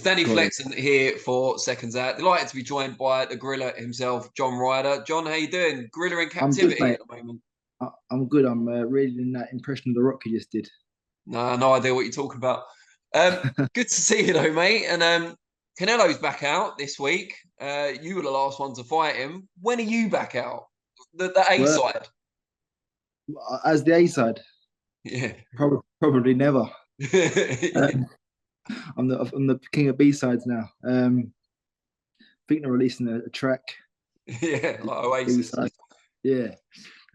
Danny Got it. Flexen here for Seconds Out. Delighted to be joined by the gorilla himself, John Ryder. John, how you doing? Gorilla in I'm good, captivity mate. at the moment. I'm good. I'm reading that impression of the Rock you just did. No idea what you're talking about. Good to see you though, mate. And Canelo's back out this week. You were the last one to fight him. When are you back out? The A Well, side. as the A side, Yeah. probably never. Yeah. Um, I'm the king of B sides now. I think they're releasing a track. Yeah, like B Oasis. side. Yeah.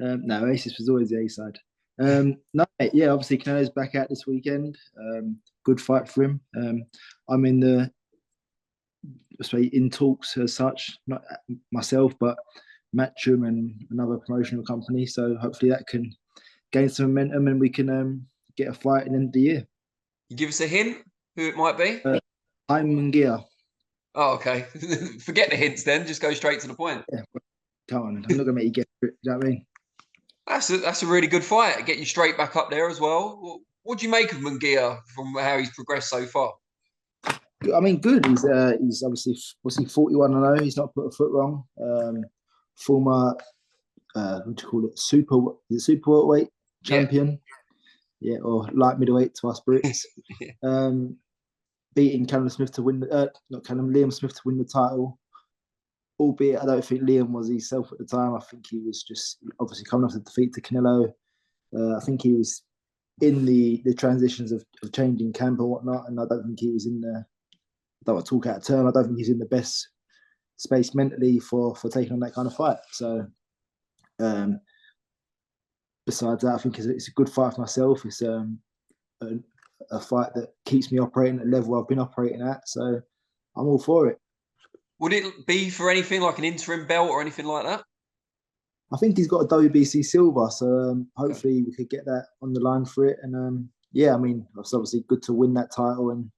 No, Oasis was always the A side. No, mate, yeah. Obviously, Canelo's back out this weekend. Good fight for him. I'm in talks as such, not myself, but Matchroom and another promotional company. So hopefully that can gain some momentum and we can get a fight at the end of the year. You give us a hint who it might be? Jaime Munguia. Oh, okay. Forget the hints then. Just go straight to the point. Yeah, come on. I'm not gonna make you get it. You know what I mean? That's a really good fight. Get you straight back up there as well. What do you make of Munguia from how he's progressed so far? I mean, good. He's obviously 41-0. He's not put a foot wrong. Former what do you call it? Super welterweight champion. Yeah, or light middleweight to us Brits. Yeah. Beating Callum Smith to win not Callum, Liam Smith to win the title. Albeit I don't think Liam was himself at the time. I think he was just obviously coming off the defeat to Canelo. I think he was in the transitions of changing camp and whatnot, and I don't think he was in the. I don't want to talk out of turn. I don't think he's in the best space mentally for taking on that kind of fight. So, besides that, I think it's a good fight for myself. It's a fight that keeps me operating at the level I've been operating at. So, I'm all for it. Would it be for anything like an interim belt or anything like that? I think he's got a WBC silver, so Okay. hopefully we could get that on the line for it. And yeah, I mean, it's obviously good to win that title and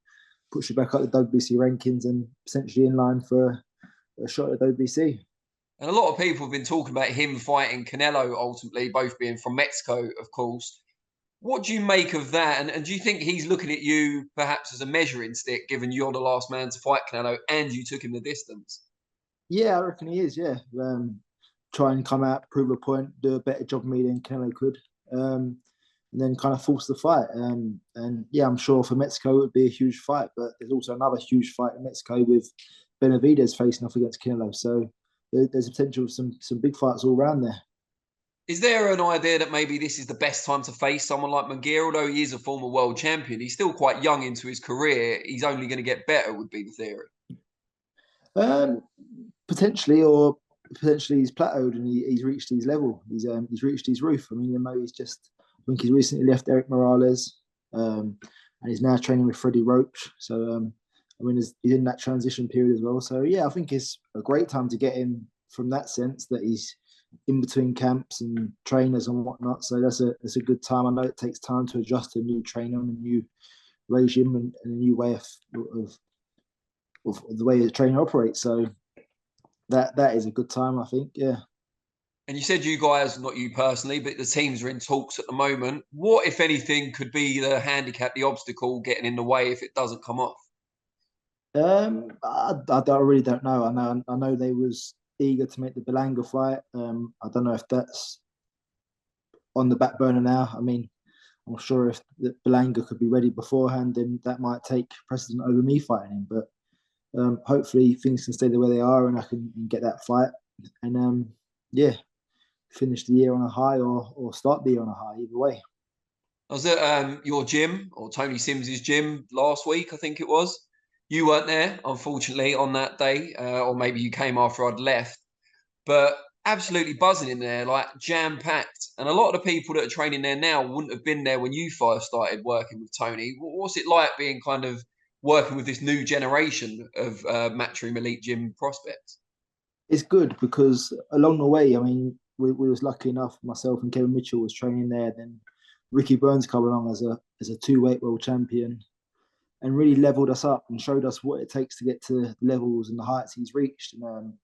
push you back up the WBC rankings and potentially in line for a shot at WBC. And a lot of people have been talking about him fighting Canelo ultimately, both being from Mexico, of course. What do you make of that? And do you think he's looking at you perhaps as a measuring stick, given you're the last man to fight Canelo and you took him the distance? Yeah, I reckon he is. Yeah, try and come out, prove a point, do a better job of me than Canelo could, and then kind of force the fight. And yeah, I'm sure for Mexico it would be a huge fight, but there's also another huge fight in Mexico with Benavidez facing off against Canelo. So there's a potential of some big fights all around there. Is there an idea that maybe this is the best time to face someone like Munguia? Although he is a former world champion, he's still quite young into his career. He's only going to get better, would be the theory. Um, potentially, or potentially he's plateaued and he's reached his level. He's reached his roof. I mean, I know I think he's recently left Eric Morales, and he's now training with Freddie Roach. So I mean, he's in that transition period as well. So yeah, I think it's a great time to get him from that sense that he's in between camps and trainers and whatnot. So that's a good time. I know it takes time to adjust to a new trainer and a new regime and a new way of the way the trainer operates. So that is a good time, I think. Yeah. And you said you guys, not you personally, but the teams are in talks at the moment. What, if anything, could be the handicap, the obstacle getting in the way if it doesn't come off? I really don't know. I know they was eager to make the Belanga fight. I don't know if that's on the back burner now. I mean, I'm sure if the Belanga could be ready beforehand, then that might take precedent over me fighting him. But hopefully things can stay the way they are, and I can get that fight. And yeah, finish the year on a high or start the year on a high. Either way. I was at your gym or Tony Sims's gym last week, I think it was. You weren't there, unfortunately, on that day, or maybe you came after I'd left. But absolutely buzzing in there, like jam packed. And a lot of the people that are training there now wouldn't have been there when you first started working with Tony. What's it like being kind of working with this new generation of Matchroom Elite Gym prospects? It's good because along the way, I mean, we was lucky enough. Myself and Kevin Mitchell was training there. Then Ricky Burns come along as a two-weight world champion and really leveled us up and showed us what it takes to get to the levels and the heights he's reached. And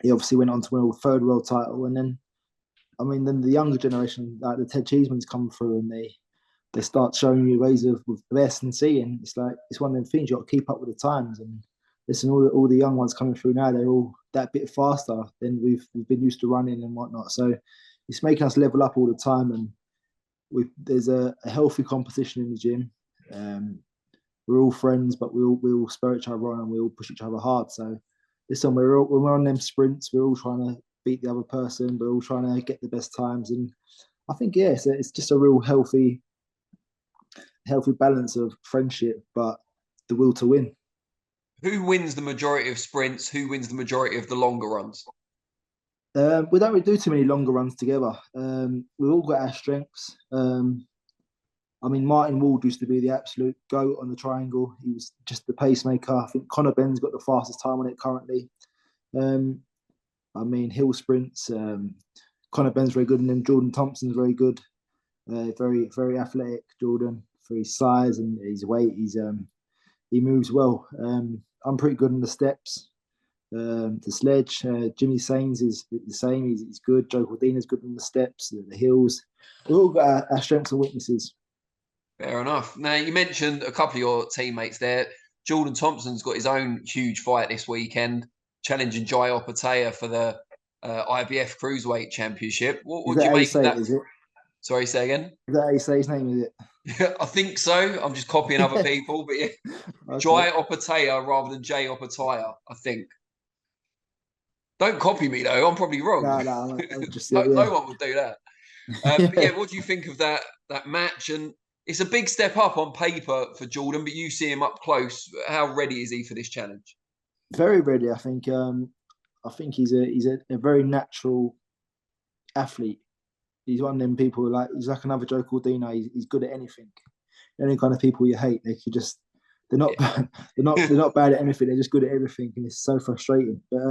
he obviously went on to win a third world title. And then, I mean, then the younger generation, like the Ted Cheesemans come through and they they start showing you ways of with the S and C, and it's like it's one of them things you got to keep up with the times. And listen, all the young ones coming through now, they're all that bit faster than we've been used to running and whatnot. So it's making us level up all the time, and there's a healthy competition in the gym. We're all friends, but we all spur each other on and we all push each other hard. So listen, when we're on them sprints, we're all trying to beat the other person. We're all trying to get the best times, and I think it's just a real healthy balance of friendship, but the will to win. Who wins the majority of sprints? Who wins the majority of the longer runs? We don't really do too many longer runs together. We've all got our strengths. I mean, Martin Ward used to be the absolute goat on the triangle. He was just the pacemaker. I think Conor Benn's got the fastest time on it currently. I mean, hill sprints. Conor Benn's very good, and then Jordan Thompson's very good. Very, very athletic, Jordan, for his size and his weight. He moves well. I'm pretty good on the steps. The sledge. Jimmy Sains is the same. He's good. Joe Cordina's good on the steps, the hills. We've all got our strengths and weaknesses. Fair enough. Now, you mentioned a couple of your teammates there. Jordan Thompson's got his own huge fight this weekend, challenging Jai Opataya for the IBF Cruiserweight Championship. What do you make of that? Is it? Sorry, say again? Is that how you say his name, is it? I think so. I'm just copying other people. But yeah, okay. Jai Opataya rather than Jay Opataya, I think. Don't copy me, though. I'm probably wrong. No, no one would do that. But yeah, what do you think of that match? And it's a big step up on paper for Jordan, but you see him up close. How ready is he for this challenge? Very ready, I think. I think he's a very natural athlete. He's one of them people he's like another Joe Cordina. He's good at anything. The only kind of people you hate, they're not bad at anything. They're just good at everything, and it's so frustrating. But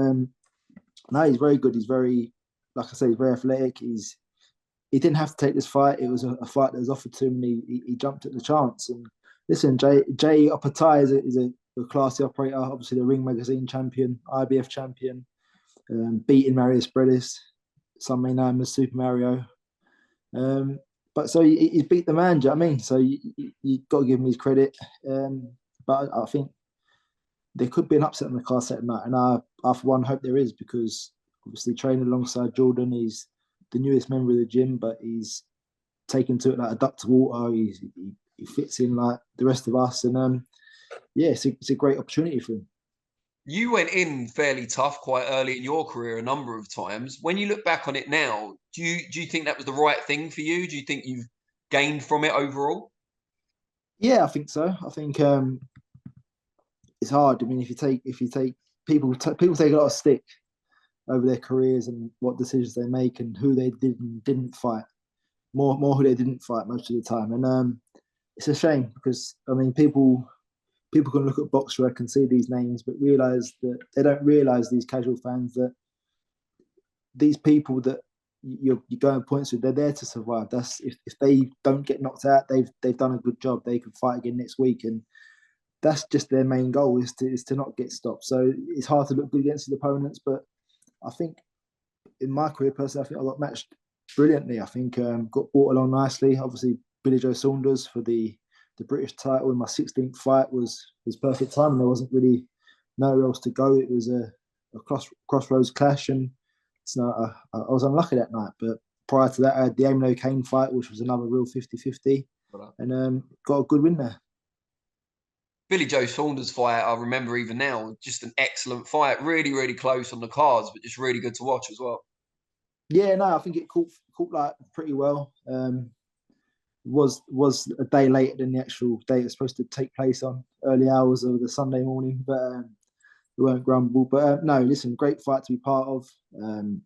no, he's very good. He's very, like I say, he's very athletic. He didn't have to take this fight. It was a fight that was offered to him, and he jumped at the chance. And listen, Jay Opataya is a classy operator. Obviously, the Ring Magazine champion, IBF champion, beating Marius Bredis. Some may know him as Super Mario. But so he's beat the man. Do you know what I mean? So you got to give him his credit. But I think there could be an upset on the card set tonight, and I for one hope there is, because obviously training alongside Jordan, he's the newest member of the gym, but he's taken to it like a duck to water. He fits in like the rest of us, and it's a great opportunity for him. You went in fairly tough quite early in your career a number of times. When you look back on it now, do you think that was the right thing for you? Do you think you've gained from it overall? Yeah, I think so. I think it's hard. I mean, if you take people take a lot of stick over their careers and what decisions they make and who they didn't fight. More who they didn't fight most of the time. And it's a shame, because I mean people can look at BoxRec and see these names, but realise that they don't realise, these casual fans, that these people that you're going points with, they're there to survive. That's if they don't get knocked out, they've done a good job. They can fight again next week, and that's just their main goal, is to not get stopped. So it's hard to look good against the opponents, but I think in my career, personally, I think I got matched brilliantly. I think got brought along nicely. Obviously, Billy Joe Saunders for the British title in my 16th fight was perfect time, and there wasn't really nowhere else to go. It was a crossroads clash, and I was unlucky that night. But prior to that, I had the Amino Kane fight, which was another real 50-50, and got a good win there. Billy Joe Saunders fight, I remember even now, just an excellent fight. Really, really close on the cards, but just really good to watch as well. Yeah, no, I think it caught like pretty well. Was a day later than the actual day it was supposed to take place on, early hours of the Sunday morning, but we weren't grumble. But no, listen, great fight to be part of. And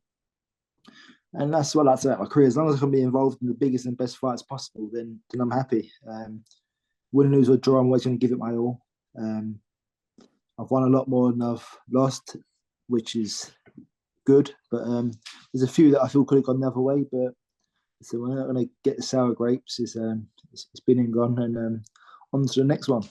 that's what I like to say about my career. As long as I can be involved in the biggest and best fights possible, then I'm happy. Win, lose or draw, I'm always going to give it my all. I've won a lot more than I've lost, which is good. But there's a few that I feel could have gone the other way. But so we're not going to get the sour grapes. It's been and gone, and on to the next one.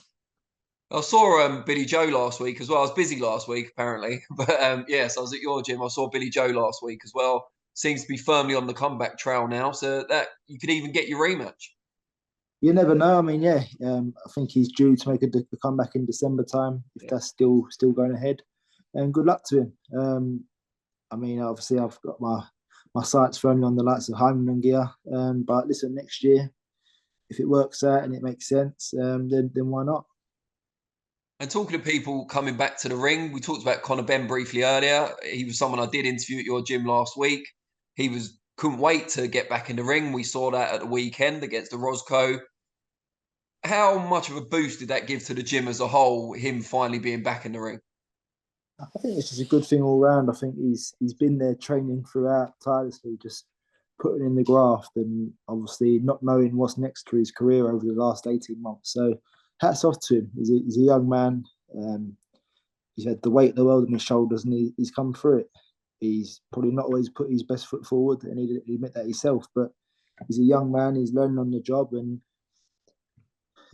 I saw Billy Joe last week as well. I was busy last week, apparently. But yes, I was at your gym. I saw Billy Joe last week as well. Seems to be firmly on the comeback trail now, so that you could even get your rematch. You never know. I mean, yeah, I think he's due to make a comeback in December time if that's still going ahead. And good luck to him. I mean, obviously, I've got my sights firmly on the likes of Jaime Munguia. But listen, next year, if it works out and it makes sense, then why not? And talking to people coming back to the ring, we talked about Conor Benn briefly earlier. He was someone I did interview at your gym last week. He couldn't wait to get back in the ring. We saw that at the weekend against the Roscoe. How much of a boost did that give to the gym as a whole, him finally being back in the ring? I think it's just a good thing all round. I think he's been there training throughout tirelessly, just putting in the graft and obviously not knowing what's next for his career over the last 18 months. So hats off to him. He's a young man. He's had the weight of the world on his shoulders and he's come through it. He's probably not always put his best foot forward and he'd admit that himself, but he's a young man. He's learning on the job and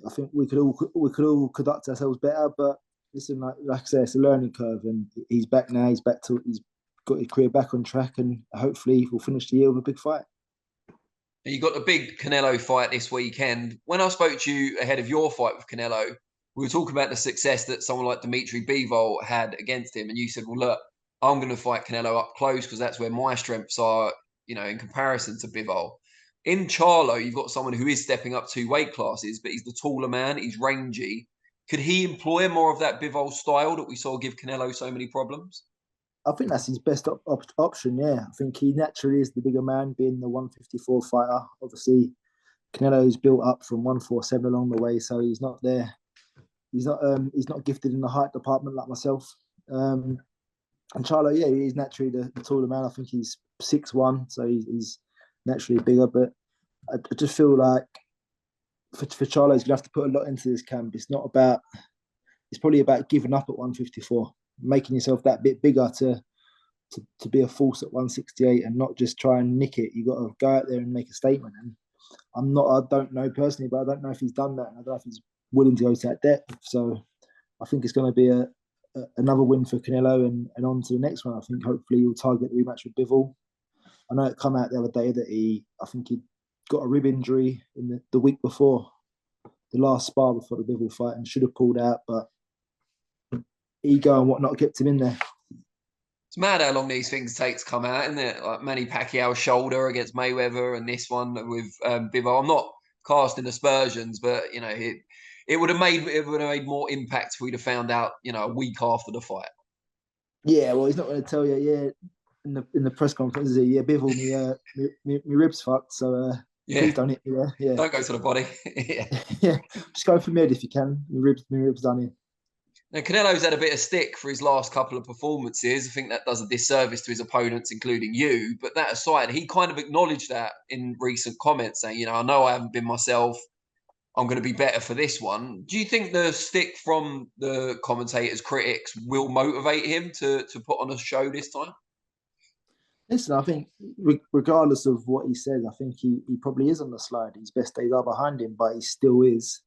I think we could all conduct ourselves better. But listen, like I say, it's a learning curve, and he's back now. He's got his career back on track, and hopefully we'll finish the year with a big fight. You got the big Canelo fight this weekend. When I spoke to you ahead of your fight with Canelo, we were talking about the success that someone like Dimitri Bivol had against him, and you said, "Well, look, I'm going to fight Canelo up close because that's where my strengths are, in comparison to Bivol." In Charlo, you've got someone who is stepping up 2 weight classes, but he's the taller man. He's rangy. Could he employ more of that Bivol style that we saw give Canelo so many problems? I think that's his best option. Yeah, I think he naturally is the bigger man, being the 154 fighter. Obviously, Canelo's built up from 147 along the way, so he's not there. He's not gifted in the height department like myself. And Charlo, yeah, he's naturally the taller man. I think he's 6'1", so he's naturally bigger. But I just feel like for Charlo, he's gonna have to put a lot into this camp. It's probably about giving up at 154, making yourself that bit bigger to be a force at 168 and not just try and nick it. You got to go out there and make a statement. And I don't know personally, but I don't know if he's done that. And I don't know if he's willing to go to that depth. So I think it's going to be another win for Canelo and on to the next one. I think hopefully he'll target the rematch with Bivol. I know it come out the other day that I think he got a rib injury in the week before, the last spar before the Bivol fight, and should have pulled out, but ego and whatnot kept him in there. It's mad how long these things take to come out, isn't it? Like Manny Pacquiao's shoulder against Mayweather, and this one with Bivol. I'm not casting aspersions, but it would have made more impact if we'd have found out, a week after the fight. Yeah, well, he's not going to tell you. Yeah, in the press conference, yeah, Bivol, me ribs fucked. So please don't hit me there. Yeah, don't go to the body. yeah, just go for mid if you can. Me ribs done in. Now, Canelo's had a bit of stick for his last couple of performances. I think that does a disservice to his opponents, including you. But that aside, he kind of acknowledged that in recent comments, saying, I know I haven't been myself. I'm going to be better for this one. Do you think the stick from the commentators, critics, will motivate him to put on a show this time? Listen, I think regardless of what he says, I think he probably is on the slide. His best days are behind him, but he still is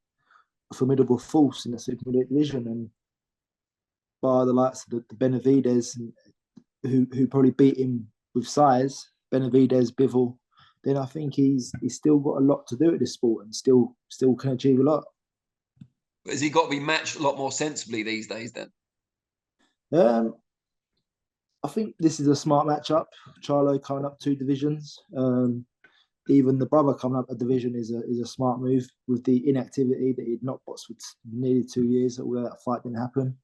a formidable force in the supermiddleweight division. And by the likes of the Benavidez, who probably beat him with size, Benavidez, Bivol, then I think he's still got a lot to do at this sport and still can achieve a lot. But has he got to be matched a lot more sensibly these days then? I think this is a smart matchup. Charlo coming up 2 divisions. Even the brother coming up a division is a smart move with the inactivity that he'd not boxed for nearly 2 years. Although that fight didn't happen.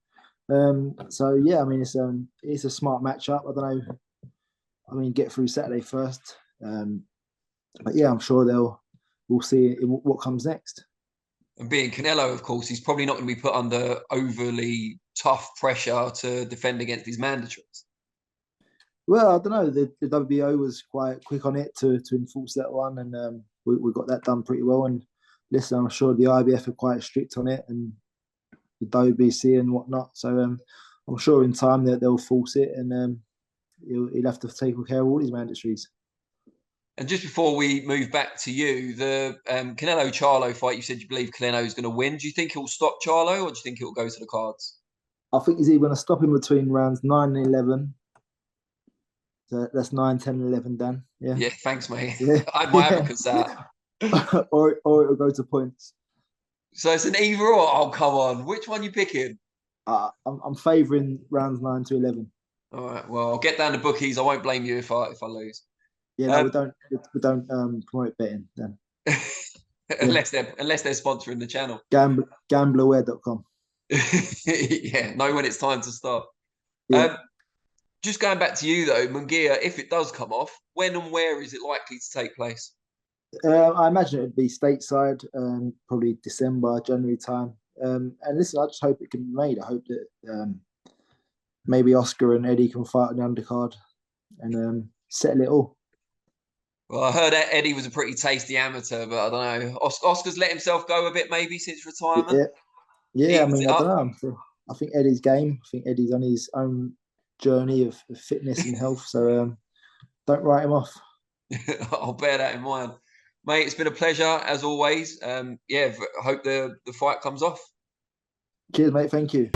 So yeah, I mean it's a smart matchup. I don't know. I mean, get through Saturday first. But yeah, I'm sure we'll see what comes next. And being Canelo, of course, he's probably not going to be put under overly tough pressure to defend against his mandatories. Well, I don't know. The WBO was quite quick on it to enforce that one, and we got that done pretty well. And listen, I'm sure the IBF are quite strict on it, and the WBC and whatnot. So I'm sure in time that they'll force it, and he'll have to take care of all his mandatories. And just before we move back to you, the Canelo Charlo fight, you said you believe Canelo is going to win. Do you think he'll stop Charlo, or do you think he'll go to the cards? I think he's either going to stop him between rounds 9 and 11. So that's 9, 10, and 11 done. Yeah. Yeah, thanks, mate. Yeah. I had my advocates out. or it'll go to points. So it's an either or. Oh, come on. Which one you picking? I'm favouring rounds 9 to 11. All right. Well, I'll get down to bookies. I won't blame you if I lose. Yeah, no, we don't promote betting then. unless they're sponsoring the channel. Gamblerware.com. Yeah, know when it's time to start. Yeah. Just going back to you though, Munguia, if it does come off, when and where is it likely to take place? I imagine it'd be stateside, probably December, January time. And listen, I just hope it can be made. I hope that maybe Oscar and Eddie can fight on the undercard and settle it all. Well, I heard that Eddie was a pretty tasty amateur, but I don't know. Oscar's let himself go a bit maybe since retirement. Yeah. I mean, I don't know. I think Eddie's game. I think Eddie's on his own journey of fitness and health. So don't write him off. I'll bear that in mind. Mate, it's been a pleasure as always. Yeah, I hope the fight comes off. Cheers, mate. Thank you.